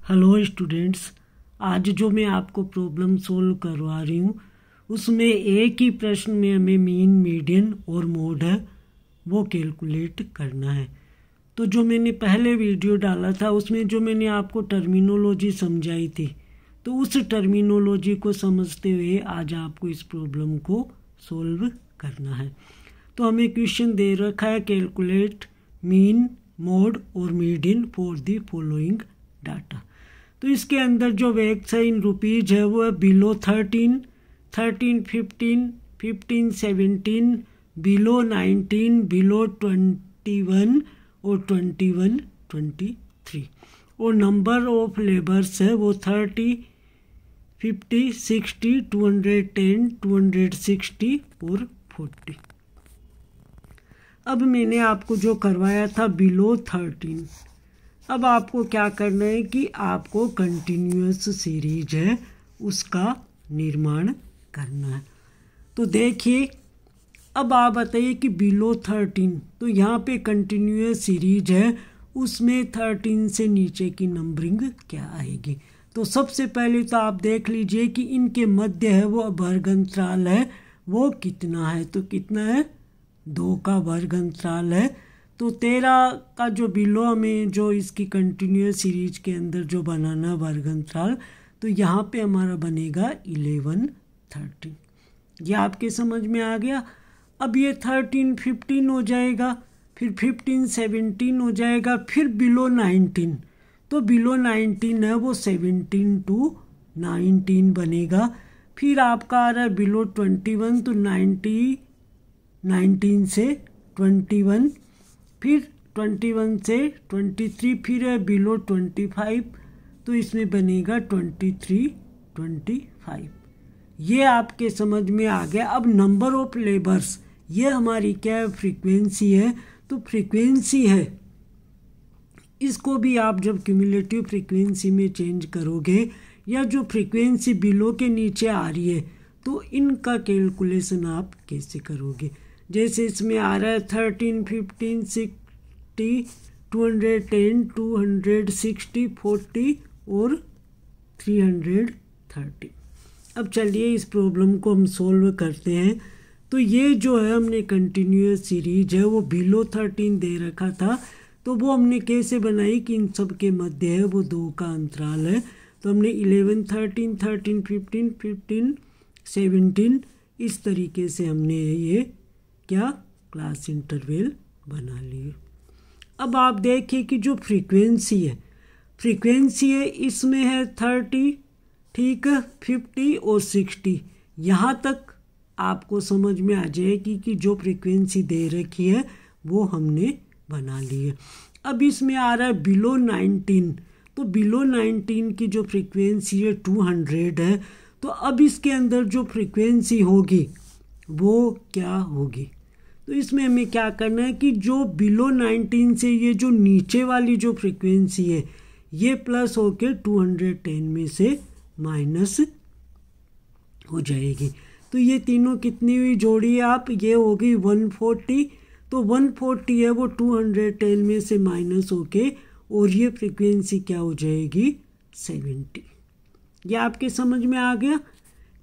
Hello students, आज जो मैं आपको प्रॉब्लम सोल्व करवा रही हूँ उसमें एक ही प्रश्न में हमें मीन, मीडियन और मोड है वो कैलकुलेट करना है। तो जो मैंने पहले वीडियो डाला था उसमें जो मैंने आपको टर्मिनोलॉजी समझाई थी, तो उस टर्मिनोलॉजी को समझते हुए आज आपको इस प्रॉब्लम को सोल्व करना है। तो हमें क्वेश्चन दे रखा है कैलकुलेट मीन, मोड और median for the following data. तो इसके अंदर जो वैक्स है इन रुपीज है वो है बिलो 13, 13, 15, 15, 17, बिलो 19, बिलो 21 और 21, 23। और नंबर ऑफ लेबर्स है वो 30, 50, 60, 210, 260 और 40। अब मैंने आपको जो करवाया था बिलो 13, अब आपको क्या करना है कि आपको कंटिन्यूअस सीरीज है उसका निर्माण करना है। तो देखिए, अब आप बताइए कि बिलो 13, तो यहाँ पे कंटिन्यूअस सीरीज है, उसमें 13 से नीचे की नंबरिंग क्या आएगी। तो सबसे पहले तो आप देख लीजिए कि इनके मध्य है वो वर्ग अंतराल है वो कितना है। तो कितना है, 2 का वर्ग अंतराल है। तो 13 का जो बिलो हमें जो इसकी कंटिन्यूअस सीरीज के अंदर जो बनाना वर्ग अंतराल, तो यहाँ पे हमारा बनेगा 11, 13। ये आपके समझ में आ गया। अब ये 13, 15 हो जाएगा, फिर 15, 17 हो जाएगा, फिर बिलो 19, तो बिलो 19 है वो 17 to 19 बनेगा। फिर आपका आ रहा है बिलो 21, तो 19 से 21, फिर 21 से 23, फिर है बिलो 25, तो इसमें बनेगा 23, 25। ये आपके समझ में आ गया। अब नंबर ऑफ लेबर्स, ये हमारी क्या है, फ्रीक्वेंसी है। तो फ्रीक्वेंसी है, इसको भी आप जब क्यूमुलेटिव फ्रीक्वेंसी में चेंज करोगे या जो फ्रीक्वेंसी बिलो के नीचे आ रही है तो इनका कैलकुलेशन आप कैसे करोगे। जैसे इसमें आ रहा है 13, 15, 60, 210, 260, 40 और 330। अब चलिए इस प्रॉब्लम को हम सोल्व करते हैं। तो ये जो है हमने कंटिन्यूअस सीरीज है वो बिलो 13 दे रखा था, तो वो हमने कैसे बनाई कि इन सब के मध्य है वो 2 का अंतराल है। तो हमने 11, 13, 13, 15, 15, 17 इस तरीके से हमने ये क्या क्लास इंटरवल बना लिए। अब आप देखिए कि जो फ्रीक्वेंसी है इसमें है 30, ठीक है, 50 और 60। यहाँ तक आपको समझ में आ जाएगी कि जो फ्रीक्वेंसी दे रखी है वो हमने बना ली है। अब इसमें आ रहा है बिलो 19, तो बिलो 19 की जो फ्रीक्वेंसी है 200 है। तो अब इसके अंदर जो फ्रीक्वेंसी होगी वो क्या होगी। तो इसमें हमें क्या करना है कि जो बिलो 19 से ये जो नीचे वाली जो फ्रीक्वेंसी है ये प्लस होके 210 में से माइनस हो जाएगी। तो ये तीनों कितनी हुई जोड़ी आप, ये हो गई 140। तो 140 है वो 210 में से माइनस होके और ये फ्रीक्वेंसी क्या हो जाएगी, 70। ये आपके समझ में आ गया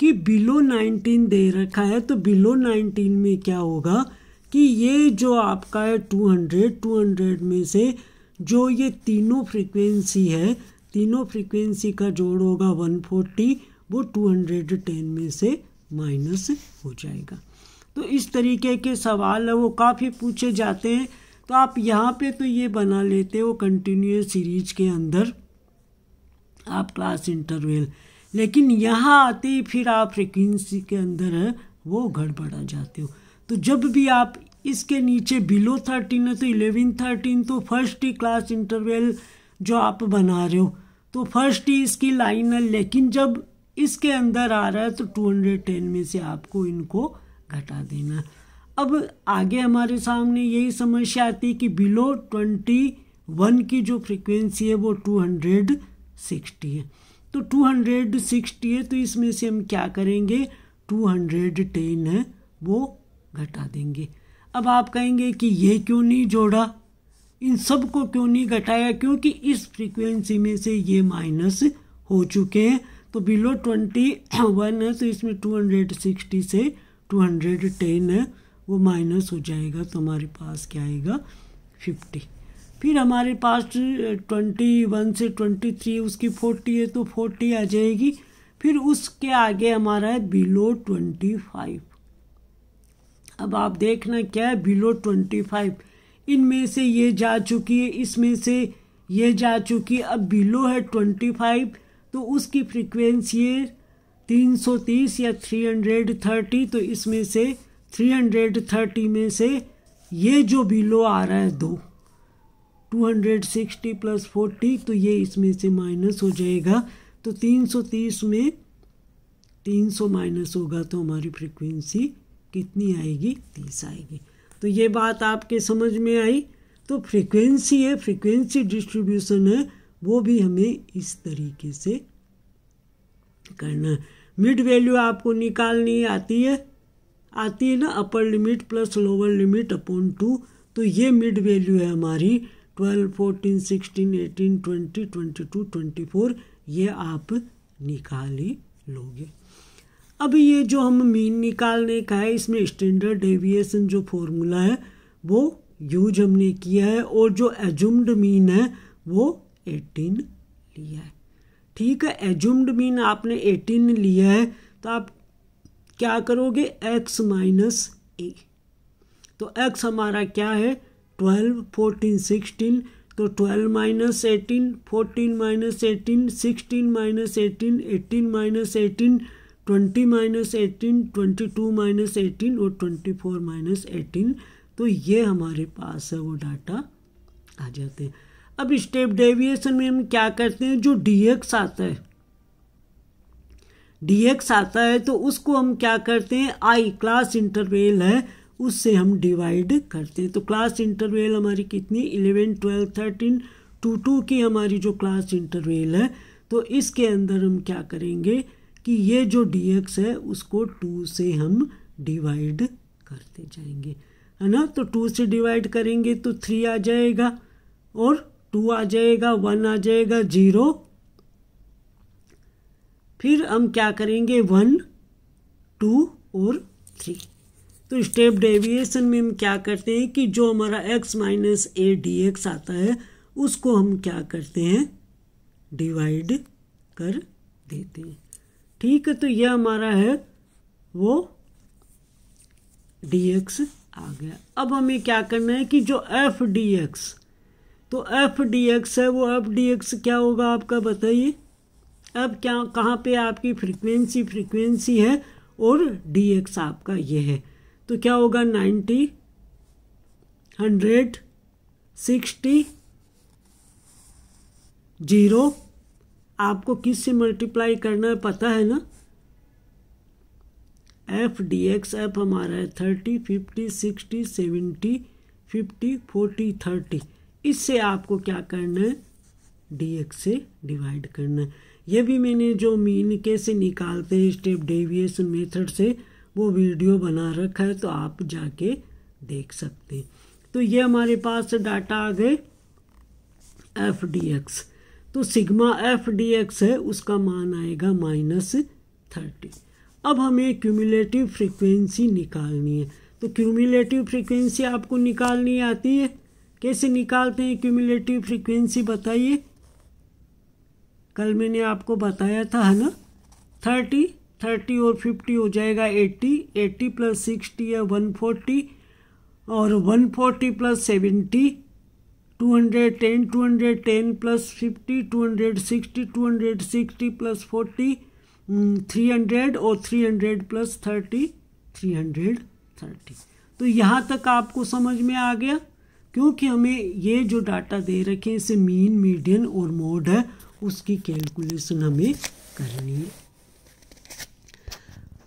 कि बिलो 19 दे रखा है। तो बिलो 19 में क्या होगा कि ये जो आपका है 200 में से जो ये तीनों फ्रीक्वेंसी है, तीनों फ्रीक्वेंसी का जोड़ होगा 140, वो 210 में से माइनस हो जाएगा। तो इस तरीके के सवाल है वो काफ़ी पूछे जाते हैं। तो आप यहाँ पे तो ये बना लेते हो कंटिन्यूअस सीरीज के अंदर आप क्लास इंटरवल, लेकिन यहाँ आते ही फिर आप फ्रीक्वेंसी के अंदर है वो गड़बड़ा जाते हो। तो जब भी आप इसके नीचे बिलो 13 है तो 11, 13 तो फर्स्ट ही क्लास इंटरवल जो आप बना रहे हो तो फर्स्ट ही इसकी लाइन है, लेकिन जब इसके अंदर आ रहा है तो 210 में से आपको इनको घटा देना। अब आगे हमारे सामने यही समस्या आती है कि बिलो 21 की जो फ्रीक्वेंसी है वो 260 है। तो 260 है तो इसमें से हम क्या करेंगे, 210 है वो घटा देंगे। अब आप कहेंगे कि ये क्यों नहीं जोड़ा, इन सब को क्यों नहीं घटाया, क्योंकि इस फ्रीक्वेंसी में से ये माइनस हो चुके हैं। तो बिलो 21 है तो इसमें 260 से 210 है वो माइनस हो जाएगा, तो हमारे पास क्या आएगा 50। फिर हमारे पास 21 से 23 उसकी 40 है तो 40 आ जाएगी। फिर उसके आगे हमारा है बिलो 25। अब आप देखना क्या है बिलो 25, इनमें से ये जा चुकी है, इसमें से ये जा चुकी है। अब बिलो है 25 तो उसकी फ्रीक्वेंसी है 330 या 330, तो इसमें से 330 में से ये जो बिलो आ रहा है 260 + 40, तो ये इसमें से माइनस हो जाएगा। तो 330 में 300 माइनस होगा तो हमारी फ्रीक्वेंसी कितनी आएगी, 30 आएगी। तो ये बात आपके समझ में आई। तो फ्रीक्वेंसी है, फ्रीक्वेंसी डिस्ट्रीब्यूशन है, वो भी हमें इस तरीके से करना है। मिड वैल्यू आपको निकालनी आती है ना, upper limit plus lower limit upon 2। तो ये मिड वैल्यू है हमारी 12, 14, 16, 18, 20, 22, 24, ये आप निकाल ही लोगे। अब ये जो हम मीन निकालने का है, इसमें स्टैंडर्ड डेविएशन जो फॉर्मूला है वो यूज हमने किया है, और जो एज्यूम्ड मीन है वो 18 लिया है। ठीक है, एज्यूम्ड मीन आपने 18 लिया है तो आप क्या करोगे, x माइनस ए। तो x हमारा क्या है 12, 14, 16, तो 12 minus 18, 14 minus 18, 16 minus 18, 18 minus 18, 20 minus 18, 22 minus 18 और 24 माइनस 18। तो ये हमारे पास है वो डाटा आ जाते हैं। अब स्टेप डेविएशन में हम क्या करते हैं, जो dx आता है तो उसको हम क्या करते हैं, i क्लास इंटरवल है उससे हम डिवाइड करते हैं। तो क्लास इंटरवल हमारी कितनी 11, 12, 13, 2 की हमारी जो क्लास इंटरवल है, तो इसके अंदर हम क्या करेंगे कि ये जो dx है उसको 2 से हम डिवाइड करते जाएंगे, है ना। तो 2 से डिवाइड करेंगे तो 3 आ जाएगा, और 2 आ जाएगा, 1 आ जाएगा, 0। फिर हम क्या करेंगे 1, 2 और 3। तो स्टेप डेविएशन में हम क्या करते हैं कि जो हमारा x माइनस ए dx आता है उसको हम क्या करते हैं, डिवाइड कर देते हैं। ठीक है, तो यह हमारा है वो dx आ गया। अब हमें क्या करना है कि जो f dx, तो f dx है वो f dx क्या होगा आपका बताइए। अब क्या कहाँ पे आपकी फ्रीक्वेंसी है और dx आपका ये है, तो क्या होगा 90, 100, 60, 0। आपको किस से मल्टीप्लाई करना है पता है ना, f dx f हमारा है 30, 50, 60, 70, 50, 40, 30। इससे आपको क्या करना है, dx से डिवाइड करना है। ये भी मैंने जो मीन कैसे निकालते हैं स्टेप डेविएशन मेथड से वो वीडियो बना रखा है, तो आप जाके देख सकते हैं। तो ये हमारे पास डाटा आ गए f dx। तो सिग्मा f dx है उसका मान आएगा -30। अब हमें क्यूमुलेटिव फ्रीक्वेंसी निकालनी है। तो क्यूमुलेटिव फ्रीक्वेंसी आपको निकालनी आती है, कैसे निकालते हैं क्यूमुलेटिव फ्रीक्वेंसी बताइए। कल मैंने आपको बताया था, है ना। 30 और 50 हो जाएगा 80 + 60 है 140, और 140 + 70 210, 210 + 50 260, 260 + 40 300, और 300 + 30 330। तो यहाँ तक आपको समझ में आ गया, क्योंकि हमें ये जो डाटा दे रखे हैं इसे मीन, मीडियन और मोड है उसकी कैलकुलेशन हमें करनी है।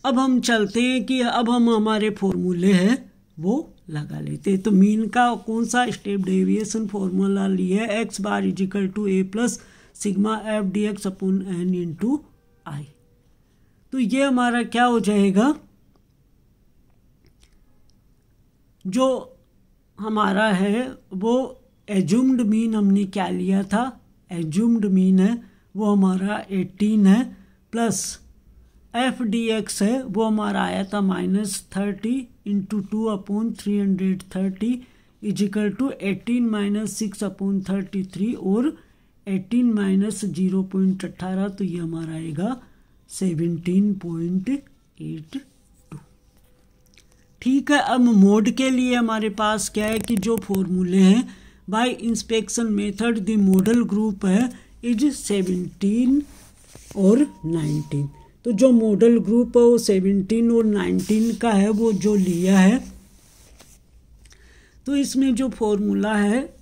अब हम चलते हैं कि अब हम हमारे फॉर्मूले हैं वो लगा लेते हैं। तो मीन का कौन सा स्टेप डेविएशन फॉर्मूला लिया है, x bar = a + sigma f dx upon n × i। तो ये हमारा क्या हो जाएगा, जो हमारा है वो एज्यूम्ड मीन हमने क्या लिया था, एज्यूम्ड मीन है वो हमारा 18 है, प्लस एफ डी एक्स है वो हमारा आया था -30 इंटू 2/330 इजिकल टू 18 - 6/33 और 18 - 0.18, तो ये हमारा आएगा 17.82। ठीक है, अब मोड के लिए हमारे पास क्या है कि जो फॉर्मूले हैं bye inspection method the model group है इज 17 और 19। तो जो मॉडल ग्रुप है वो 17 और 19 का है, वो जो लिया है। तो इसमें जो फॉर्मूला है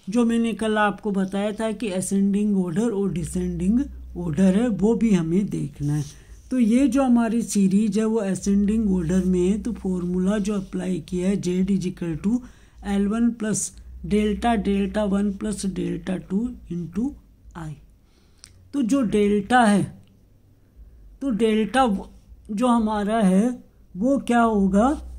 जो मैंने कल आपको बताया था कि असेंडिंग ऑर्डर और डिसेंडिंग ऑर्डर है, वो भी हमें देखना है। तो ये जो हमारी सीरीज है वो असेंडिंग ऑर्डर में है, तो फॉर्मूला जो अप्लाई किया है Z equal to L1 plus delta delta 1 plus delta 2 into I. तो जो डेल्टा है, तो डेल्टा जो हमारा है वो क्या होगा,